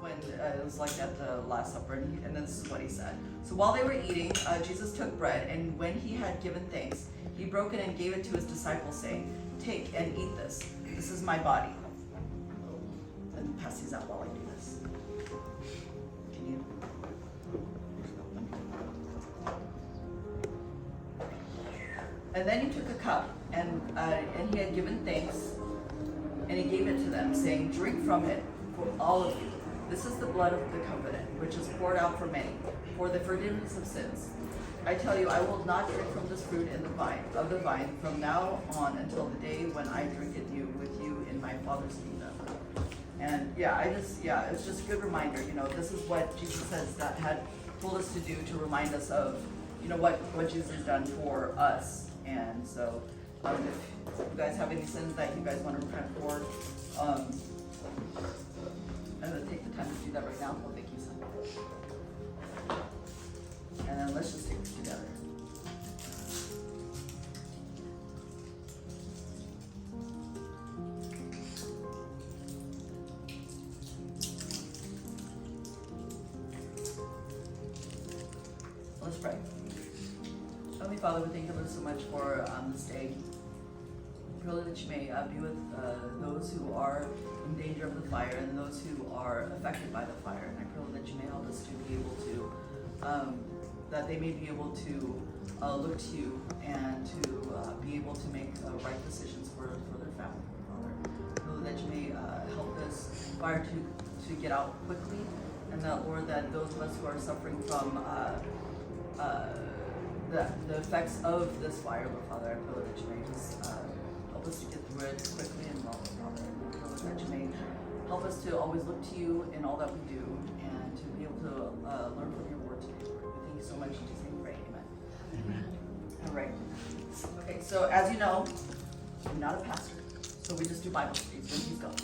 when it was like at the Last Supper, and this is what he said. So while they were eating, Jesus took bread, and when he had given thanks, he broke it and gave it to his disciples, saying, "Take and eat this. This is my body." And pass these out while I do this. Can you? And then he took a cup, and he had given thanks, and he gave it to them, saying, "Drink from it, for all of you. This is the blood of the covenant, which is poured out for many, for the forgiveness of sins. I tell you, I will not drink from this fruit in the vine from now on until the day when I drink it new with you in my Father's kingdom." And it's just a good reminder. This is what Jesus had told us to do, to remind us of, what Jesus has done for us. And so, if you guys have any sins that you guys want to repent for, I'm going to take the time to do that right now. Well, thank you, son. And then let's just take this together. Let's pray. Heavenly Father, we thank you so much for this day. I pray that you may be with those who are in danger of the fire and those who are affected by the fire. And I pray that you may help us to be able to, that they may be able to look to you and to be able to make right decisions for their family, Father. I pray that you may help this fire to get out quickly, and that, Lord, that those of us who are suffering from the effects of this fire, Lord Father, I pray that you may just help us to get through it quickly and well, Father. And I pray that you may help us to always look to you in all that we do and to be able to learn from your word today, Lord. We thank you so much. In Jesus' name we pray. Amen. Amen. All right. Okay, so as you know, I'm not a pastor, so we just do Bible studies when he's gone.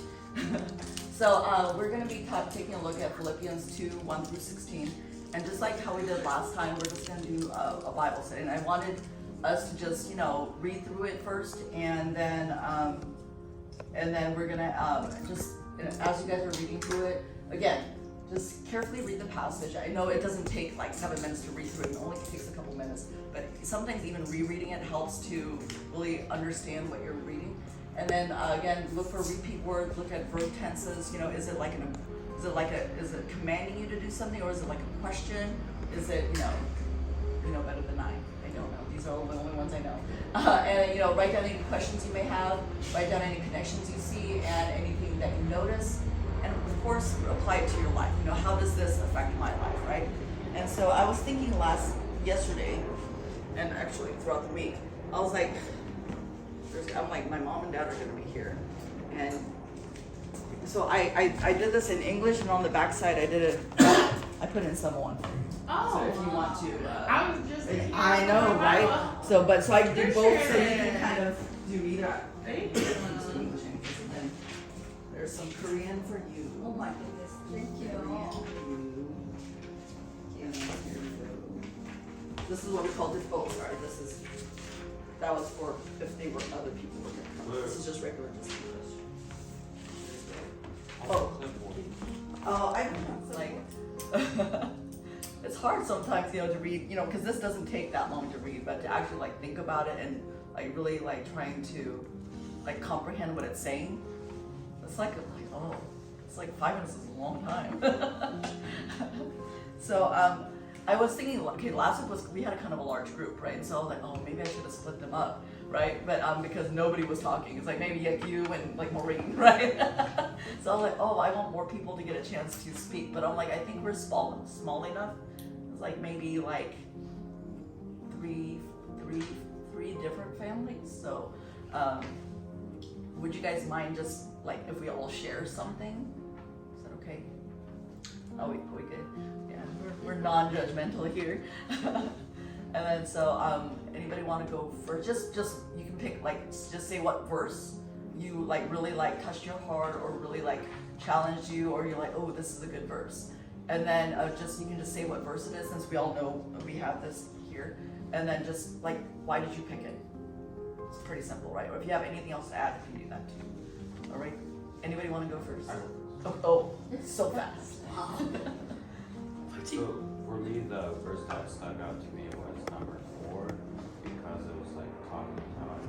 So we're going to be taking a look at Philippians 2, 1 through 16. And just like how we did last time, we're just going to do a Bible study. And I wanted us to just, read through it first, and then we're going to just, as you guys are reading through it, again, just carefully read the passage. I know it doesn't take like 7 minutes to read through it. It only takes a couple minutes. But sometimes even rereading it helps to really understand what you're reading. And then again, look for repeat words. Look at verb tenses. Is it commanding you to do something, or is it like a question? Is it, better than I don't know. These are the only ones I know. And write down any questions you may have, write down any connections you see, and anything that you notice. And of course, apply it to your life. How does this affect my life, right? And so I was thinking yesterday, and actually throughout the week, I was like, my mom and dad are going to be here. And so I did this in English, and on the back side I put in Samoan. Oh. So if you want to. I was just I know, right? So I did both, so you can kind of do either. Thank you. And then there's some Korean for you. Oh my goodness, thank you. Korean for you. And then here we go. This is what we called it. Oh, sorry. That was for if they were other people were going to come. This is just regular, just English. I don't know. It's like it's hard sometimes, to read, because this doesn't take that long to read, but to actually think about it and really trying to comprehend what it's saying. It's like 5 minutes is a long time. So I was thinking, okay, last week we had a kind of a large group, right? And so I was like, oh, maybe I should have split them up, right? But because nobody was talking, it's like maybe you and Maureen, right? So I was like, oh, I want more people to get a chance to speak. But I'm like, I think we're small enough. It's maybe three different families. So would you guys mind just if we all share something? Is that okay? Oh, we good. Yeah, we're non-judgmental here. And then so anybody want to go first? Just you can pick just say what verse you really touched your heart, or really challenged you, or you're like, oh, this is a good verse. And then you can just say what verse it is, since we all know we have this here. And then just why did you pick it? It's pretty simple, right? Or if you have anything else to add, you can do that too. All right. Anybody want to go first? Oh, so fast. So for me, the verse that stuck out to me was number 4, because it was like talking about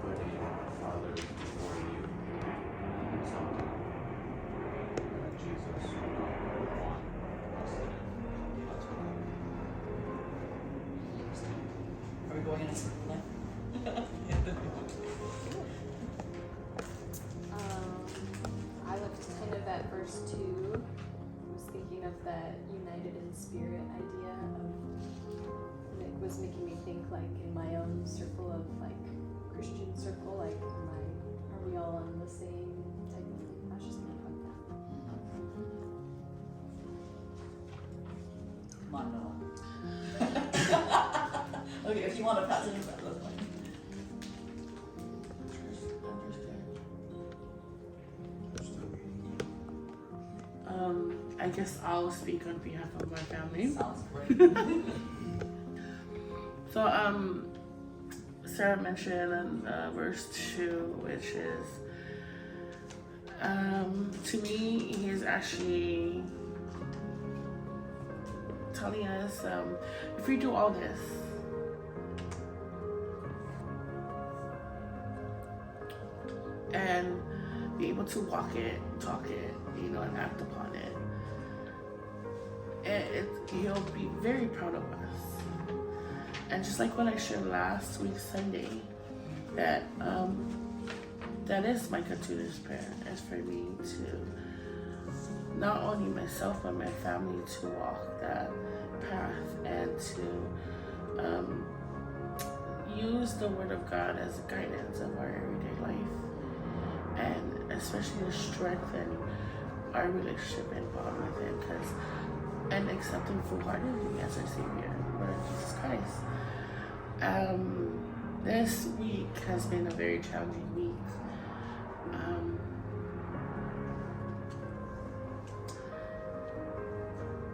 putting others before you. Something that Jesus would want us to do. That's what Are we going in a circle now? I looked kind of at verse 2. I was thinking of that united in spirit idea of, and it was making me think like in my own circle of like Christian circle, like are we all on the same type of thing? I was just thinking about Come on, Noah. Okay, if you want to pass it, that's fine. I guess I'll speak on behalf of my family. Sounds great. So, Sarah mentioned in verse 2, which is, to me, he's actually telling us, if we do all this, and be able to walk it, talk it, and act upon it, he'll be very proud of us. And just like what I shared last week Sunday, that that is my continuous prayer, is for me to not only myself but my family to walk that path and to use the Word of God as a guidance of our everyday life, and especially to strengthen our relationship and bond with Him, and accept Him full-heartedly as our Savior, Lord Jesus Christ. This week has been a very challenging week.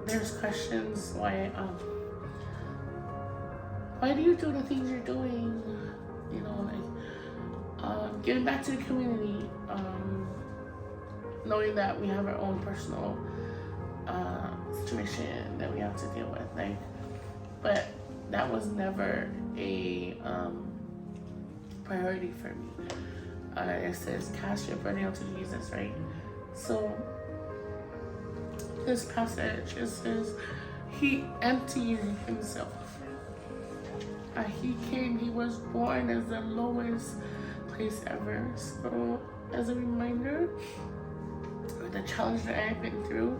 There's questions why do you do the things you're doing? Giving back to the community, knowing that we have our own personal situation that we have to deal with, but that was never a priority for me. It says cast your burden onto Jesus, right? So this passage, it says He emptied Himself. He came, He was born as the lowest place ever. So as a reminder of the challenge that I've been through,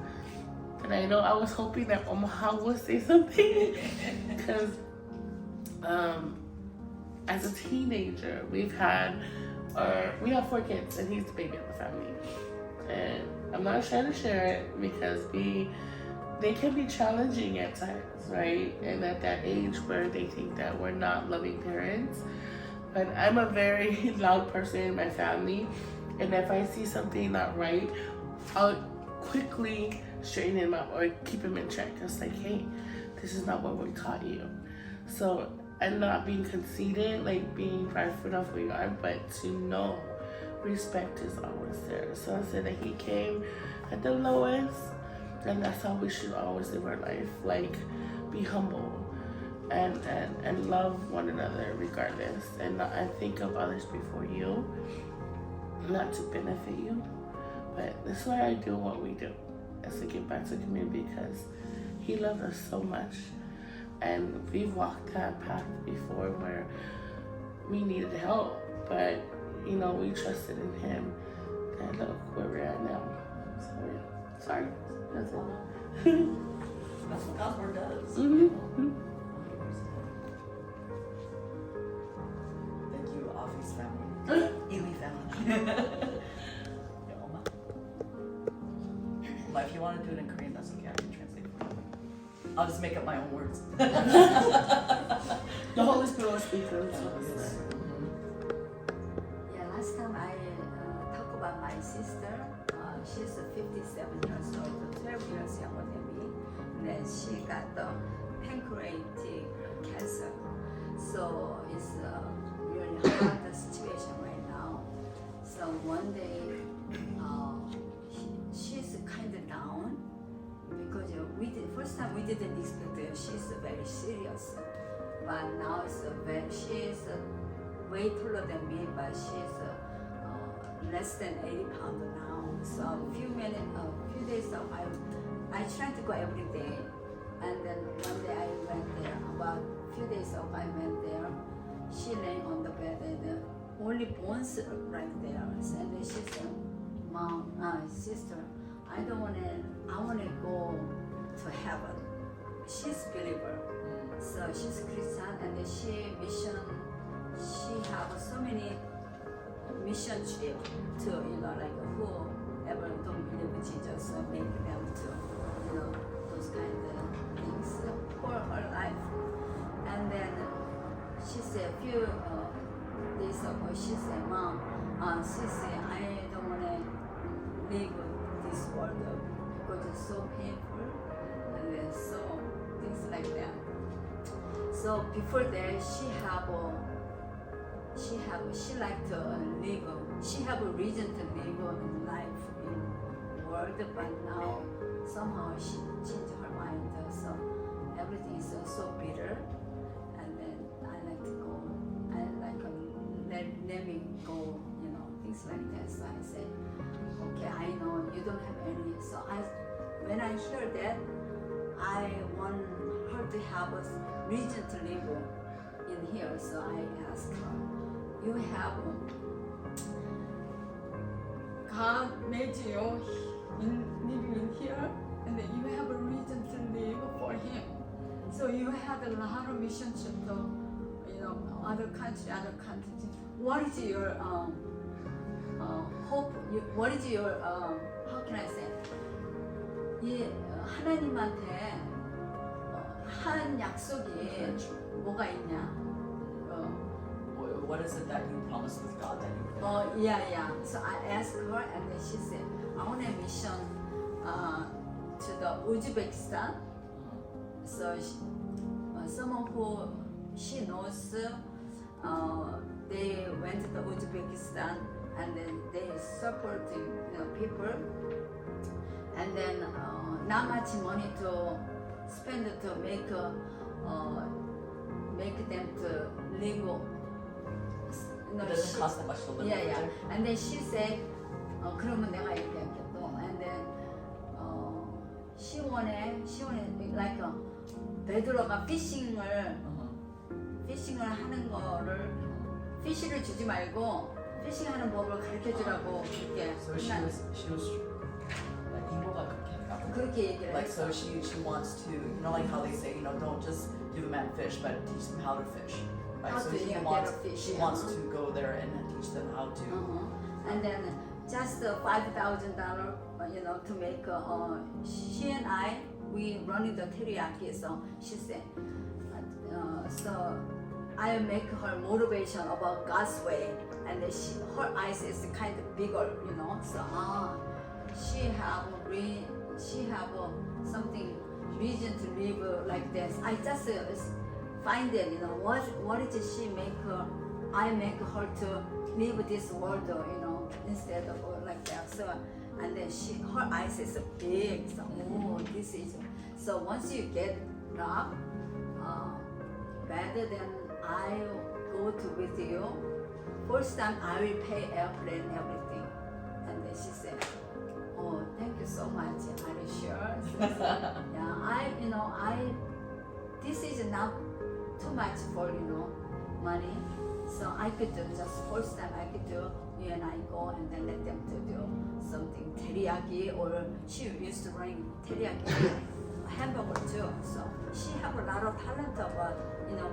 and I know I was hoping that Omaha would say something, because as a teenager, we have 4 kids, and he's the baby of the family. And I'm not trying to share it because they can be challenging at times, right? And at that age where they think that we're not loving parents. But I'm a very loud person in my family, and if I see something not right, I'll quickly straighten him up or keep him in check. It's like, hey, this is not what we taught you. So I'm not being conceited, like being prideful of who you are, but to know respect is always there. So I said that He came at the lowest, and that's how we should always live our life. Like, be humble and love one another regardless, and think of others before you, not to benefit you. But this is why I do what we do, is to give back to the community, because He loved us so much. And we've walked that path before where we needed help, but we trusted in Him, and look where we're at now. So yeah, sorry. That's it. That's what God's Word does. Mm-hmm. Thank you, Afi's family. Ely family. Yeah, Oma. Oma, if you want to do it in Korean, that's okay. I can translate for you. I'll just make up my own words. The Holy Spirit will speak through us. Yeah, last time I talked about my sister. She's 57 years old, 12 years younger than me. And then she got the pancreatic cancer. So it's a really hard situation right now. So one day, she didn't expect her. She's very serious, but now she's way taller than me, but she's less than 80 pounds now. So a few days ago, I try to go every day, and then one day I went there. About a few days ago, I went there. She laying on the bed, and only bones right there. And then she said, "Mom, sister, I wanna go to heaven." She's believer, so she's Christian, and then she have so many mission trip to, like whoever don't believe in Jesus, so make them to, those kind of things for her life. And then she said a few days ago, she said, "Mom, she said, I don't want to leave this world because it's so painful," and then so things like that. So before that, she like to live. She have a reason to live in life in world, but now somehow she changed her mind. So everything is so bitter, and then I like to go. I like let me go, things like that. So I said, okay, I know you don't have any. So when I hear that, I want her to have a reason to live in here. So I asked her, you have God made you living in here, and then you have a reason to live for Him. So you had a lot of mission trip to, other countries. What is your hope? What is your how can I say? 이 하나님한테 한 약속이 뭐가 있냐? What is it that you promised with God that you Yeah. So I asked her, and then she said, I want a mission to the Uzbekistan. So someone who she knows, they went to Uzbekistan, and then they supporting people, and then not much money to spend to make them to live. It doesn't cost that much to live over Yeah. there. And then she said, 그러면 내가 얘기할게 또. And then she wanted like 베드로가 피싱을 하는 거를 피쉬를 주지 말고 피싱하는 법을 가르쳐 주라고 그렇게. So she was like 이모가 그렇게 얘기를 like 했어. so she wants to like how they say don't just give a man fish but teach them how to fish. Right? How So to, she get wants a fish, she wants to go there and teach them how to. And then just $5,000, to make. She and I, we running the teriyaki. So she said, so I make her motivation about God's way, and then her eyes is kind of bigger, So she have something reason to live like this. I just find it, what did she make her? I make her to live this world, instead of like that. So, and then her eyes is big. So, this is. So once you get up, better than I go to with you. First time I will pay airplane everything. And then she said, "Oh, thank you so much. Are you sure?" Yeah, this is not too much for money, so I could do just first time I could do. You and I go and then let them to do something teriyaki, or she used to bring teriyaki hamburger too. So she have a lot of talent about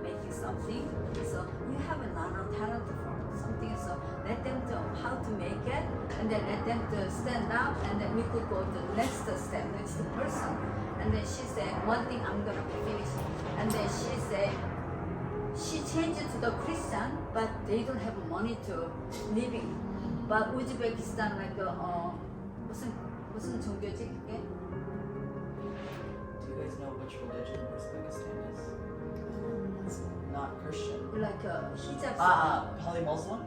making something. So you have a lot of talent for something. So let them to how to make it, and then let them to stand up, and then we could go to the next step, next person. And then she said, one thing I'm gonna finish. And then she said, she changed to the Christian, but they don't have money to living. But Uzbekistan like 무슨 종교지 그게? Do you guys know which religion Uzbekistan is? It's not Christian. Like hijab. Poly-Muslim?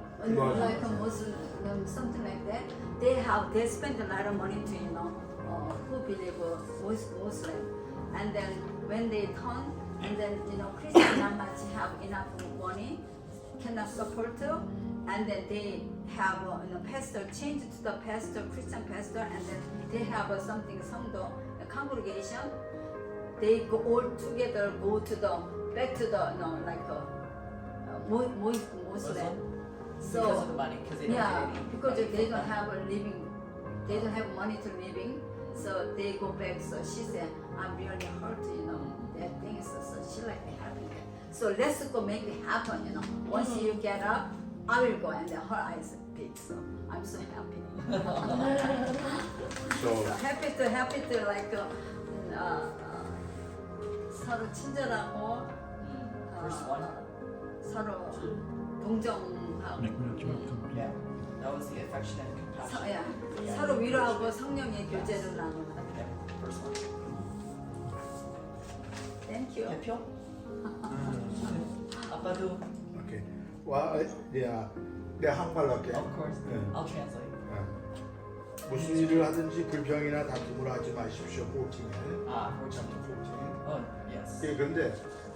Like a Muslim, something like that. They spend a lot of money to who believe Muslim. and then when they turn, and then Christian not much have enough money, cannot support, and then they have pastor change to the pastor, Christian pastor, and then they have something 성도 congregation. They go all together go to the back to the Muslim. Because of the money, because they don't Yeah, get any because money they from don't them. have a living, they don't have money to living, so they go back. So she said, I'm really hurt, that thing. So she like happy. So let's go make it happen, Once you get up, I will go, and then her eyes big. So I'm so happy. So So happy to like 서로 친절하고 First one. 서로 동정하고. Yeah. That was the affection and compassion. 서로 위로하고 성령의 교제를 나누는. Yeah. First one. Thank you. 대표? 아빠도. okay. Well, yeah. 내가 한국말로 할게. Of course. 네. I'll translate. 무슨 일을 하든지 불평이나 다툼을 하지 마십시오. 14에. chapter 14. Oh, yes. 예, 그런데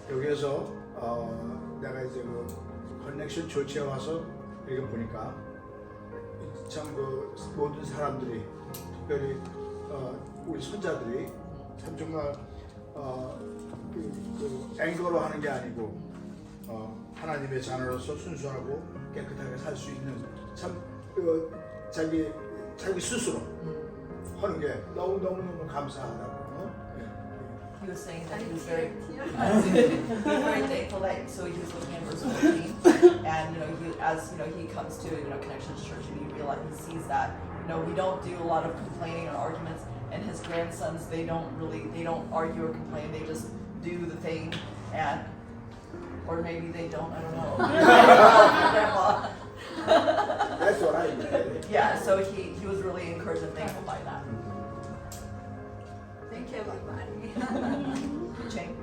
여기에서 내가 이제 그 커넥션 조치에 와서 이거 보니까 참 그 모든 사람들이 특별히 우리 손자들이 참 정말 그 앵거로 하는 게 아니고 하나님의 자녀로서 순수하고 깨끗하게 살 수 있는 참 자기 스스로 하는 게 너무 감사하다고. He was saying that he was very, he was very thankful that, so he was looking at verse 14, and he comes to Connections Church, and he sees that we don't do a lot of complaining or arguments, and his grandsons they don't argue or complain, they just do the thing, and or maybe they don't, I don't know. Grandpa. That's what I mean. Yeah, so he was really encouraged and thankful by that. Thank you, everybody. Chang.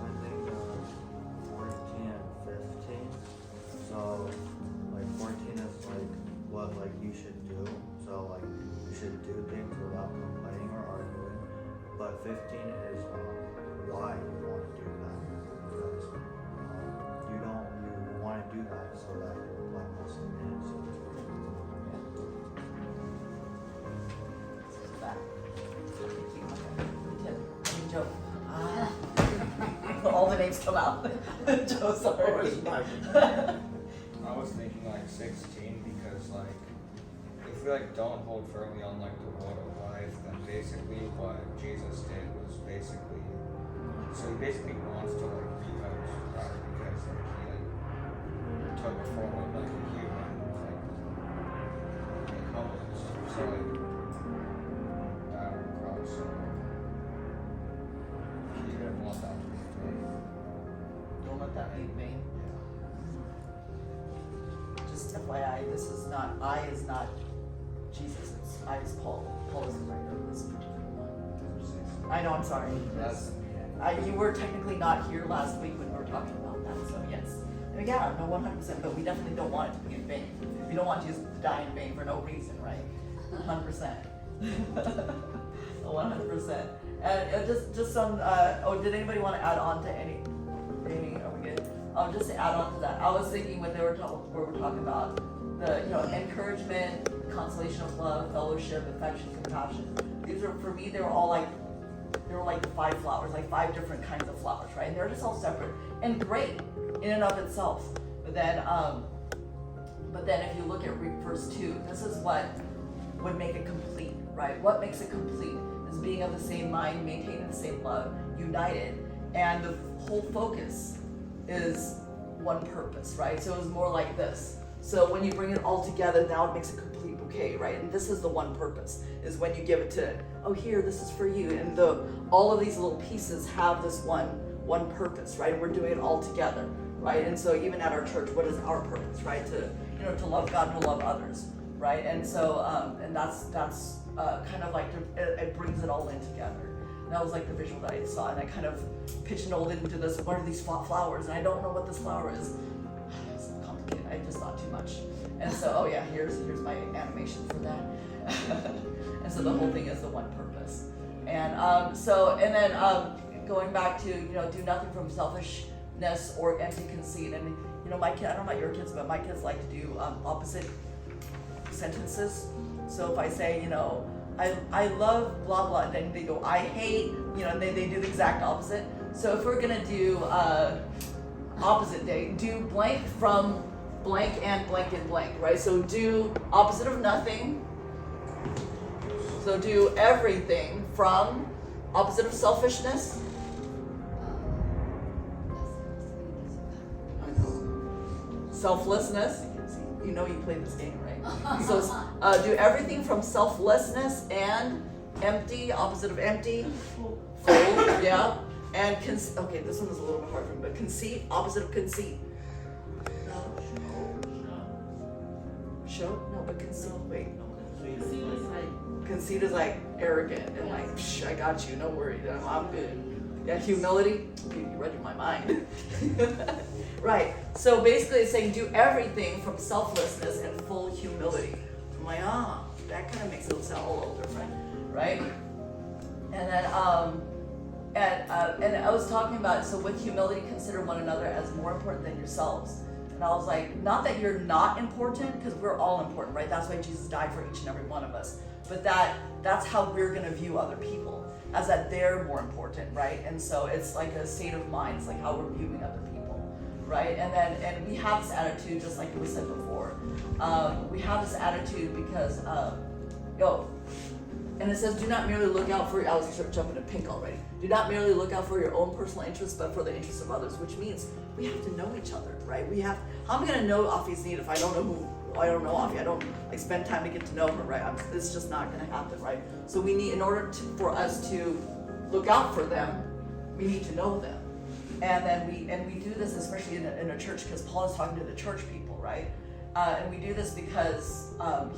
I think 14 and 15. So like 14 is like what like you should do. So like you should do things without complaining or arguing. But 15 is why you want to do that. Because you want to do that so that you're blameless in His. Joe. All the names come out. Joe, sorry. I was thinking like 16 because like if we like don't hold firmly on like the word of life, then basically what Jesus did was basically he basically wants to like be us because like, he like took a form of like a human like humans. So like died on the cross. So he didn't want that to be in vain. Don't let that be in vain. Just FYI, I is not Jesus, it's I is Paul. Paul is the writer of this particular one. I know, I'm sorry. You were technically not here last week when we were talking about that, so yes. And yeah, no 100%, but we definitely don't want it to be in vain. We don't want Jesus to die in vain for no reason, right? 100%. 100%. And just some, did anybody want to add on to any, are we good? Just to add on to that, I was thinking when we were talking about the encouragement, consolation of love, fellowship, affection, compassion. These are, for me, they were like 5 flowers, like 5 different kinds of flowers, right? And they're just all separate and great in and of itself. But then if you look at verse 2, this is what would make it complete, right? What makes it complete is being of the same mind, maintaining the same love, united, and the whole focus is one purpose, right? So it was more like this. So when you bring it all together, now it makes a complete bouquet, right? And this is the one purpose, is when you give it to, here, this is for you. And all of these little pieces have this one purpose, right? And we're doing it all together, right? And so even at our church, what is our purpose, right? To love God and to love others, right? And so, and that's kind of like, it brings it all in together. And that was like the visual that I saw, and I kind of pigeonholed it into this, what are these flowers? And I don't know what this flower is. It's complicated. I just not too much. And so, oh yeah, here's my animation for that. And so the whole thing is the one purpose. And going back to, do nothing from selfishness or empty conceit. And my kid, I don't know about your kids, but my kids like to do opposite sentences. So if I say, I love blah blah, and then they go, I hate, and they do the exact opposite. So if we're gonna do opposite day, do blank from blank and blank, right? So do opposite of nothing. So do everything from opposite of selfishness. Selflessness. You play this game, right? So do everything from selflessness and empty, opposite of empty, full, yeah. And okay, this one is a little bit hard for me, but conceit, opposite of conceit. Show? No, but conceit. Wait. Conceit is like arrogant and like, I got you, no worry, I'm good. Yeah, humility. You read in my mind. Right. So basically, it's saying do everything from selflessness and full humility. I'm like, that kind of makes it sound a little different, right? And then, and I was talking about, so with humility, consider one another as more important than yourselves. And I was like, not that you're not important, because we're all important, right? That's why Jesus died for each and every one of us. But that's how we're going to view other people, as that they're more important, right? And so it's like a state of mind. It's like how we're viewing other people, right? And we have this attitude, just like it was said before. We have this attitude because, and it says, do not merely look out for, I was jumping to pink already. Do not merely look out for your own personal interests, but for the interests of others, which means we have to know each other, right? How am I going to know Afi's need if I don't know I don't know Afi? I don't spend time to get to know her, right? It's just not going to happen, right? So we need, in order for us to look out for them, we need to know them. And then we do this, especially in a church, because Paul is talking to the church people, right? And we do this because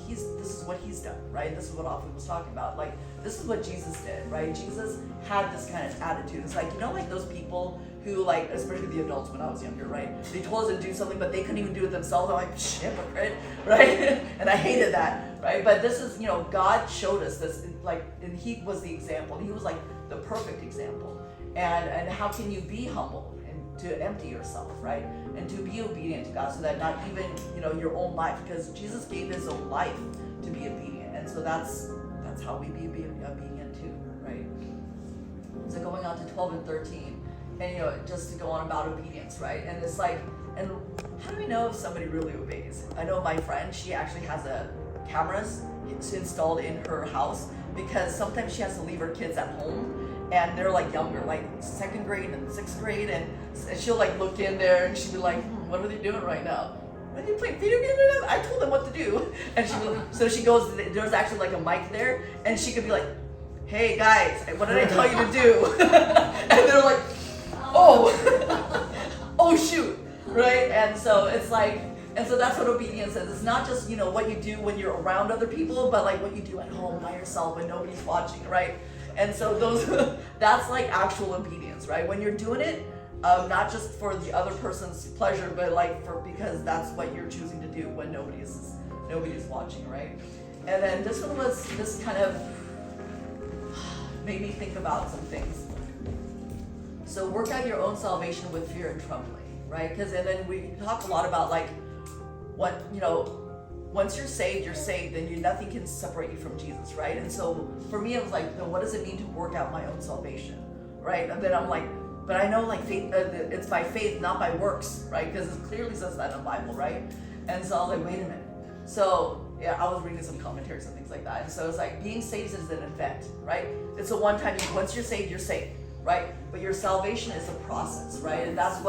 this is what he's done, right? This is what Afi was talking about. Like, this is what Jesus did, right? Jesus had this kind of attitude. It's like, like those people who, like, especially the adults when I was younger, right? They told us to do something, but they couldn't even do it themselves. I'm like, hypocrite, right? And I hated that, right? But this is, God showed us this, like, and he was the example. He was like the perfect example. And how can you be humble and to empty yourself, right? And to be obedient to God, so that not even, your own life, because Jesus gave his own life to be obedient. And so that's how we be obedient too, right? So going on to 12 and 13, and just to go on about obedience, right? And it's like, and how do we know if somebody really obeys? I know my friend, she actually has cameras installed in her house, because sometimes she has to leave her kids at home, and they're like younger, like 2nd grade and 6th grade, and she'll like look in there and she'll be like, what are they doing right now? Are they playing video games right now? I told them what to do. And so she goes, there's actually like a mic there, and she could be like, hey guys, what did I tell you to do? And they're like, oh shoot, right? And so it's like, and so that's what obedience is. It's not just, what you do when you're around other people, but like what you do at home by yourself when nobody's watching, right? And so that's like actual obedience, right? When you're doing it, not just for the other person's pleasure, but like because that's what you're choosing to do when nobody's watching, right? And then this kind of made me think about some things. So work out your own salvation with fear and trembling, right? And then we talk a lot about like what, once you're saved, then nothing can separate you from Jesus, right? And so for me, it was like, what does it mean to work out my own salvation, right? And then I'm like, but I know like faith, it's by faith, not by works, right? Because it clearly says that in the Bible, right? And so I was like, wait a minute. So yeah, I was reading some commentaries and things like that. And so it's like being saved is an event, right? It's a one-time, once you're saved, right? But your salvation is a process, right? And that's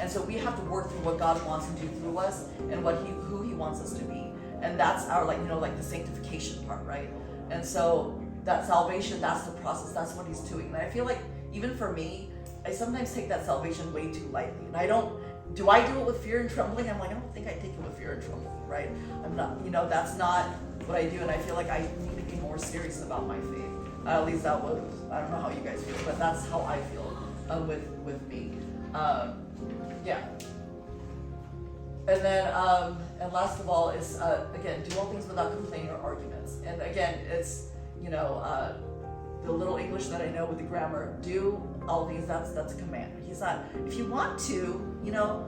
and so we have to work through what God wants to do through us and who he wants us to be. And that's our like the sanctification part, right? And so that salvation, that's the process, that's what he's doing. And I feel like even for me, I sometimes take that salvation way too lightly. And do I do it with fear and trembling? I'm like, I don't think I take it with fear and trembling, right? I'm not, that's not what I do. And I feel like I need to be more serious about my faith. At least I don't know how you guys feel, but that's how I feel with me. Yeah. and last of all is, again, do all things without complaining or arguments. And again, it's, the little English that I know with the grammar, do all things, that's a command. He's not, if you want to,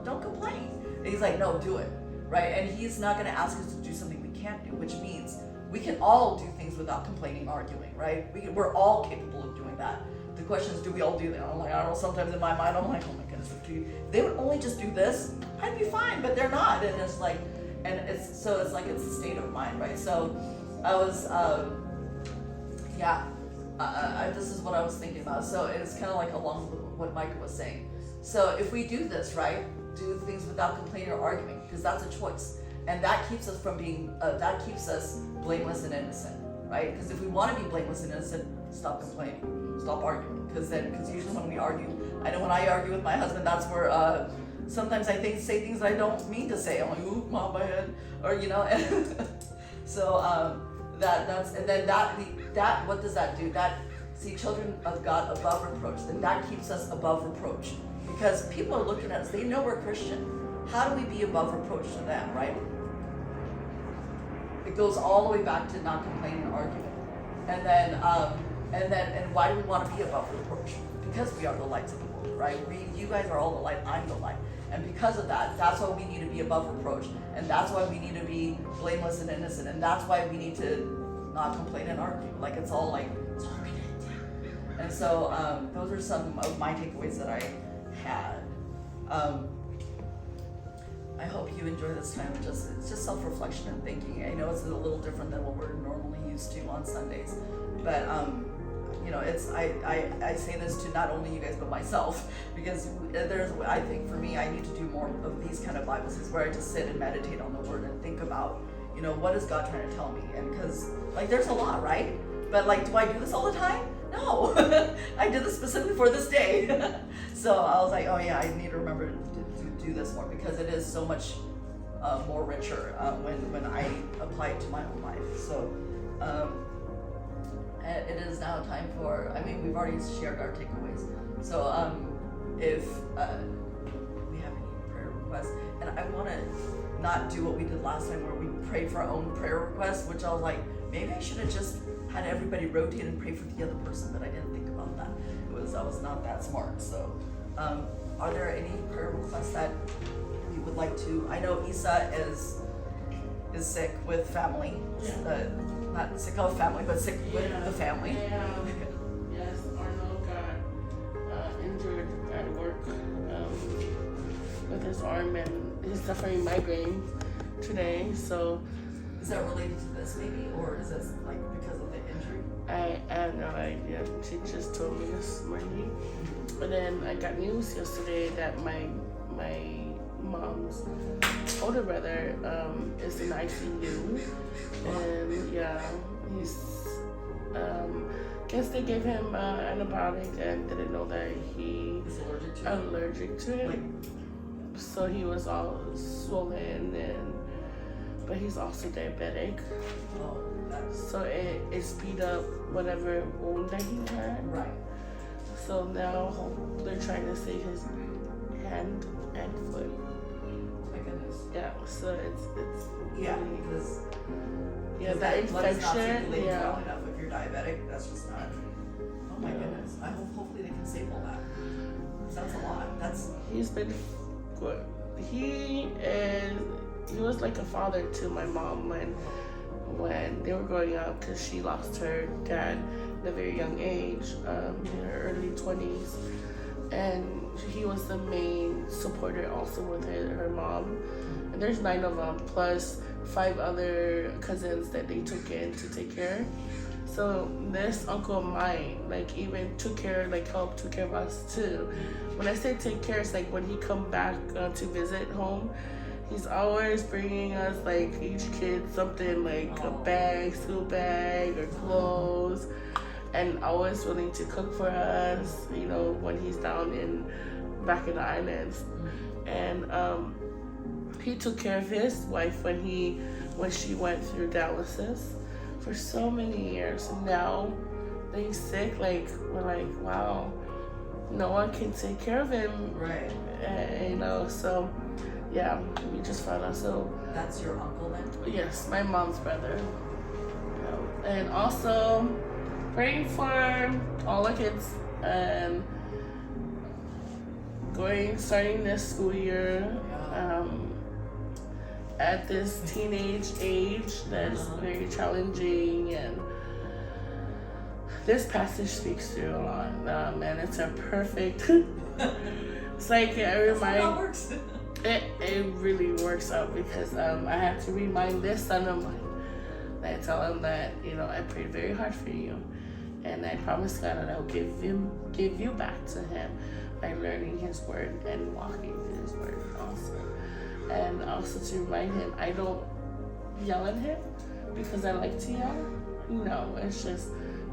don't complain. And he's like, no, do it, right? And he's not gonna ask us to do something we can't do, which means we can all do things without complaining, arguing, right? We're all capable of doing that. The question is, do we all do that? I'm like, I don't know, sometimes in my mind, I'm like, oh my goodness, if they would only just do this, I'd be fine, but they're not. And it's like, it's a state of mind, right? So I was, this is what I was thinking about. So it's kind of like along with what Micah was saying. So if we do this, right, do things without complaining or arguing, because that's a choice. And that keeps us from being, that keeps us blameless and innocent, right? Because if we want to be blameless and innocent, stop complaining, stop arguing. Because usually when we argue, I know when I argue with my husband, that's where sometimes I say things I don't mean to say. I'm like, ooh, mom, my head, or and so that what does that do? That, see, children of God above reproach, then that keeps us above reproach. Because people are looking at us, they know we're Christian. How do we be above reproach to them, right? It goes all the way back to not complaining and arguing. And why do we want to be above reproach? Because we are the lights of the world, right? You guys are all the light, I'm the light. And because of that, that's why we need to be above reproach. And that's why we need to be blameless and innocent. And that's why we need to not complain and argue. Like, it's all like, it's all right. And so those are some of my takeaways that I had. I hope you enjoy this time. It's just self-reflection and thinking. I know it's a little different than what we're normally used to on Sundays, but I say this to not only you guys but myself, because I think for me, I need to do more of these kind of Bible studies where I just sit and meditate on the Word and think about, what is God trying to tell me? And because there's a lot, right? But do I do this all the time? No, I did this specifically for this day. So I was like, oh yeah, I need to remember to do this more, because it is so much more richer when I apply it to my own life. So it is now time for, we've already shared our takeaways. So if we have any prayer requests, and I want to not do what we did last time where we prayed for our own prayer requests, which I was like, maybe I should have just had everybody rotate and pray for the other person, but I didn't think about that. I was not that smart. So are there any prayer requests that you would like to? I know Isa is sick with family. Yeah. Not sick of family, but sick with the family. Yes, Arnold got injured at work with his arm, and he's suffering migraine today. So is that related to this maybe, or is this because of the injury? I have no idea. She just told me this morning. But then I got news yesterday that my mom's older brother is in ICU, and he's guess they gave him antibiotic and didn't know that he is allergic to it. So he was all swollen, but he's also diabetic. Oh, so it speed up whatever wound that he had. Right. So now they're trying to save his hand and foot. My goodness. Yeah, so it's really, because that blood is not infection. circulating well enough. If you're diabetic, that's just not. Oh my goodness. I hope hopefully they can save all that. That's a lot. He's been good. He was like a father to my mom when they were growing up, because she lost her dad at a very young age, in her early 20s, and he was the main supporter also with her mom. And there's 9 of them plus 5 other cousins that they took in to take care. So this uncle of mine even took care, took care of us too. When I say take care, it's when he come back to visit home, he's always bringing us each kid something a bag, school bag, or clothes, and always willing to cook for us, when he's down back in the islands. And he took care of his wife when she went through dialysis for so many years. And now that he's sick, we're wow, no one can take care of him. Right. So yeah, we just found out. So That's your uncle then? yes, my mom's brother. And also praying for all the kids and starting this school year at this teenage age that's very challenging, and this passage speaks through a lot, and it's a perfect it's like That's how that works. it really works out because I had to remind this son of mine. I tell him that, you know, I prayed very hard for you, and I promised God that I'll give you back to him by learning his word and walking through his word also. And also to remind him, I don't yell at him because I like to yell. No, it's just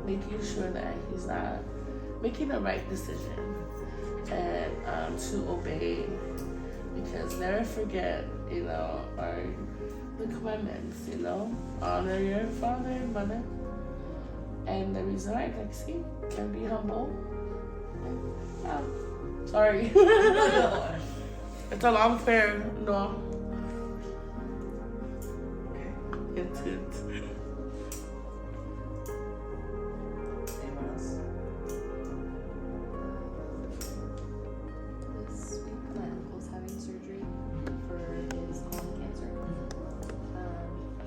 making sure that he's not making the right decision and to obey, because never forget, you know, the commandments, you know, honor your father and mother. And the reason why Lexi can be humble. Sorry. It's a long prayer, no. It's Anyone else? This week, my uncle's having surgery for his colon cancer.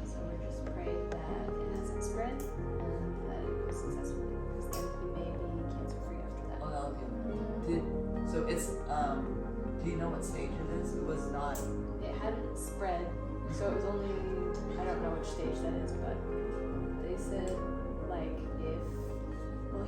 So we're just praying that it hasn't spread and that it goes successfully, because then he may be cancer free after that. Oh, that'll be so it's do you know what stage it is? It was not. It hadn't spread, so it was only, I don't know which stage that is, but they said, like,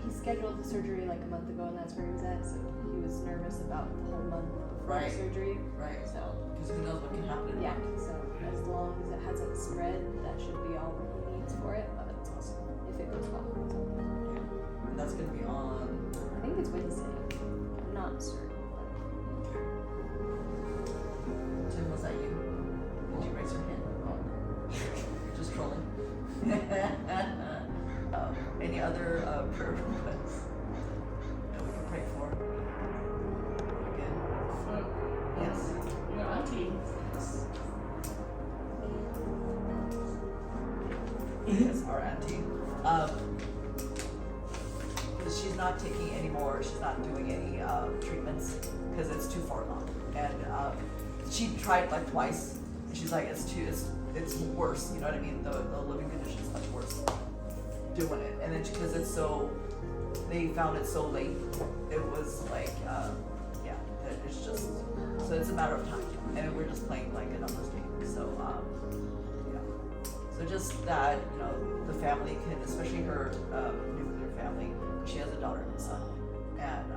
he scheduled the surgery like a month ago, and that's where he was at, so he was nervous about the whole month before the surgery. Right. So, Because who knows what can happen. yeah, so as long as it hasn't spread, that should be all he needs for it, but That's awesome. if it goes well. So, And that's gonna be on. I think it's Wednesday. I'm not certain. Tim, was that you? Did you raise your hand? You're just trolling. Any other prayer requests that we can pray for? Again? Yes. your auntie. Yes, our auntie. Because she's not taking any more, she's not doing any treatments because it's too far along. And she tried like twice. And she's like, it's worse. You know what I mean? The living condition is much worse doing it. And then because it's so, they found it so late, it was like, yeah, it's just, so it's a matter of time. And we're just playing like a numbers game. So, yeah. So just that, you know, the family can, especially her nuclear family, she has a daughter and a son, and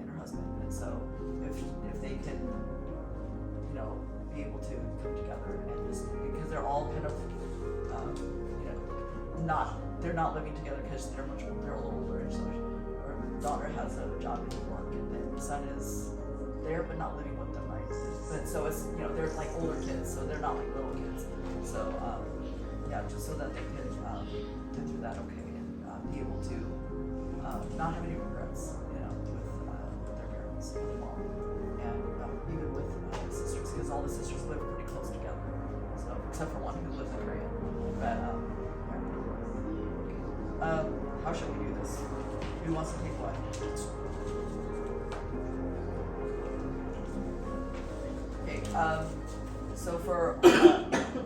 her husband. And so if they can, you know, be able to come together and just, because they're all kind of, you know, they're not living together because they're a little older. And so her daughter has a job in New York, and then the son is there but not living with them, right? But so it's, you know, they're like older kids, so they're not like little kids. So yeah, just so that they can get through that okay, and be able to not have any regrets, you know, with their parents and mom, and even with the sisters, because all the sisters live pretty close together. So except for one who lives in Korea, but yeah. How should we do this? Who wants to take what? Okay. So for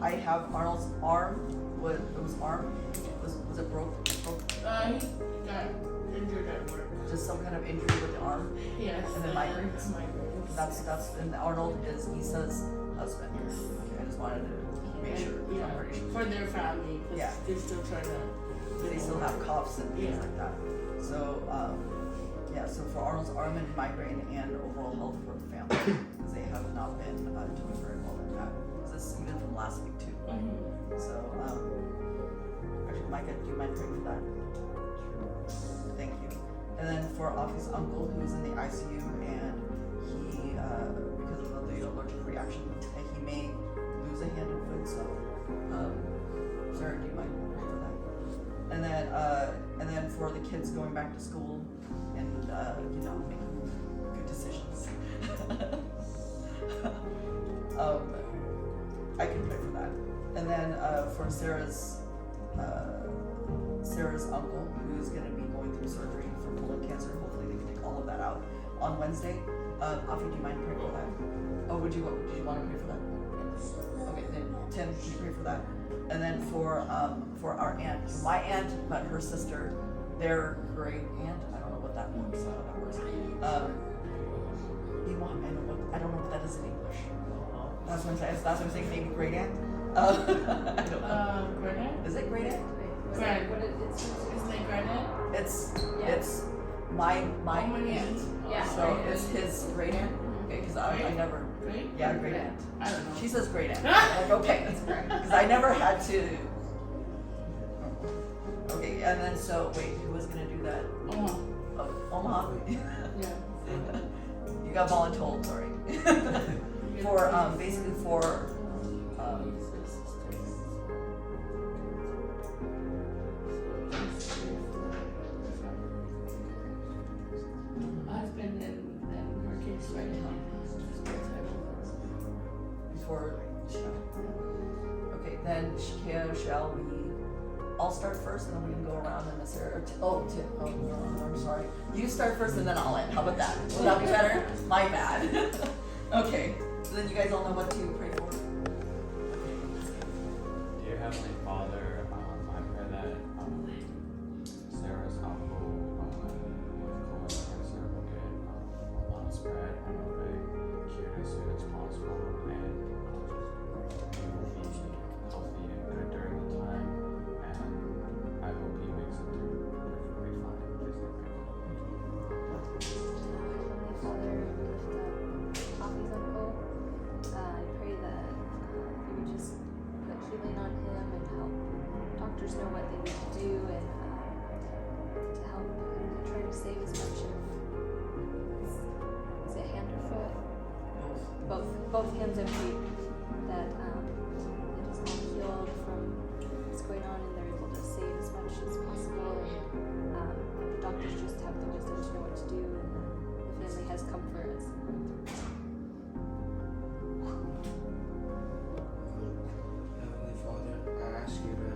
I have Arnold's arm. Was it broke? He got injured at work. Just some kind of injury with the arm. Yes. And then migraines. Migraines. That's and Arnold is Issa's husband. Yes. Okay, I just wanted to make sure. Yeah, I'm pretty sure. for their family, because Yeah. they're still trying to. They still have coughs and things Yeah. like that. So yeah, so for Arnold's arm and migraine and overall health for the family, because they have not been doing very well with that. This is even from last week too. So actually, Micah, do you mind praying for that? Thank you. And then for Afi's uncle, who's in the ICU, and he because of the allergic reaction, he may lose a hand and foot. So Sarah, do you mind praying for that? And then for the kids going back to school and you know, making good decisions. I can pray for that. And then for Sarah's uncle, who's going to be going through surgery for colon cancer. Hopefully they can take all of that out on Wednesday. Afi, do you mind praying for that? Oh, did you want to pray for that? Okay, then Tim, can you pray for that? And then for our aunt, my aunt, but her sister, their great aunt. I don't know what that works. I don't know how that works. I don't know what that is in English. That's what I'm saying. That's what I'm saying. Maybe great aunt. I don't know. Great aunt? Is it great aunt? Grand. What it's Isn't it grand aunt? It's my aunt. Yeah. So it's his great aunt. Okay, because I never. Great? Yeah, great aunt. I don't know. She says great aunt. I'm like, okay, that's great. Because I never had to. Okay, and then so wait, who was gonna do that? Omaha. Omaha. Yeah. You got voluntold, sorry. For basically for Husband and her kids right now. before. Okay, then shall we all start first, and then we can go around and Sarah. No, I'm sorry. You start first, and then I'll end. How about that? Will that be better? My bad. Okay. So then you guys all know what to pray for. Dear Heavenly Father, I pray that Sarah's uncle with colon cancer will get a lot of spread and will be cured as soon as possible, and he will be healthy and good during the time, and I hope he makes it through perfectly fine. Father, Afi's uncle, I pray that you would just put healing on him and help doctors know what they need to do, and to help try to save as much of is it hand or foot? Both hands and feet, that it is all healed from what's going on, and they're able to save as much as possible, and the doctors just have the wisdom to know what to do, and the family has comfort as they're going through. Heavenly Father, I ask you to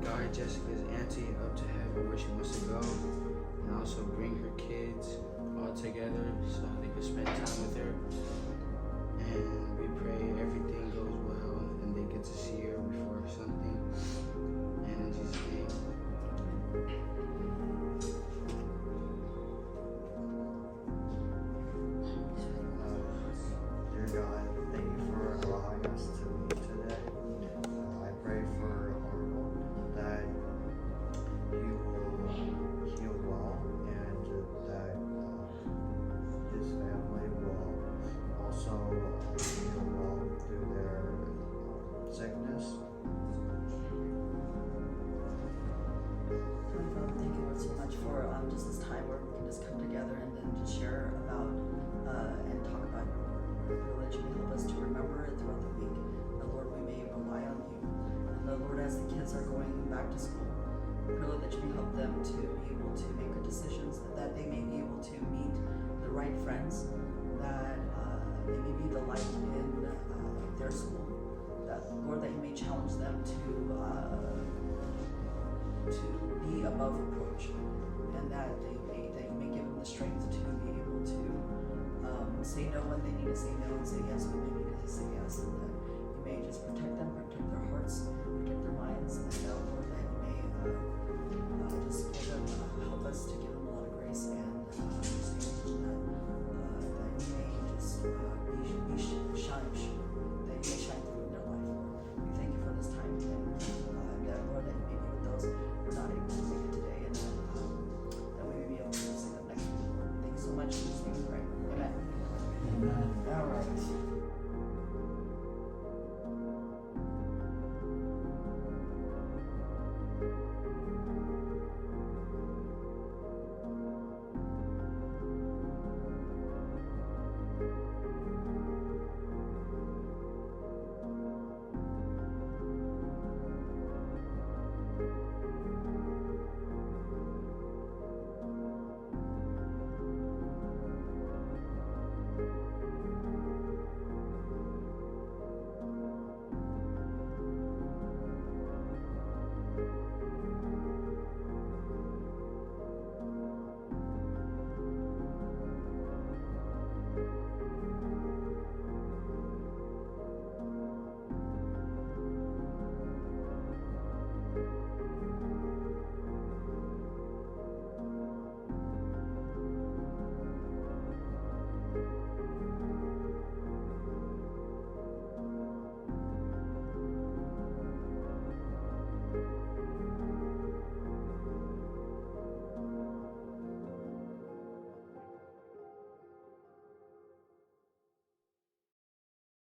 guide Jessica's auntie up to heaven where she wants to go, and also bring her kids all together so they can spend time with her. And we pray everything goes well and they get to see her before something. And in Jesus' name. Dear God, thank you for allowing us to meet today. I pray for Arnold that you will heal well, and that his family will also heal well through their sickness. Heavenly Father, thank you, Lord, so much for just this time where we can just come together and then just share about and talk about your religion. Help us to remember it throughout the week. And Lord, we may rely on you. And Lord, as the kids are going back to school, pray, Lord, that you may help them to be able to make good decisions, that they may be able to meet the right friends, that they may be the light in their school. That, Lord, that you may challenge them to be above reproach, and that you may give them the strength to be able to say no when they need to say no and say yes when they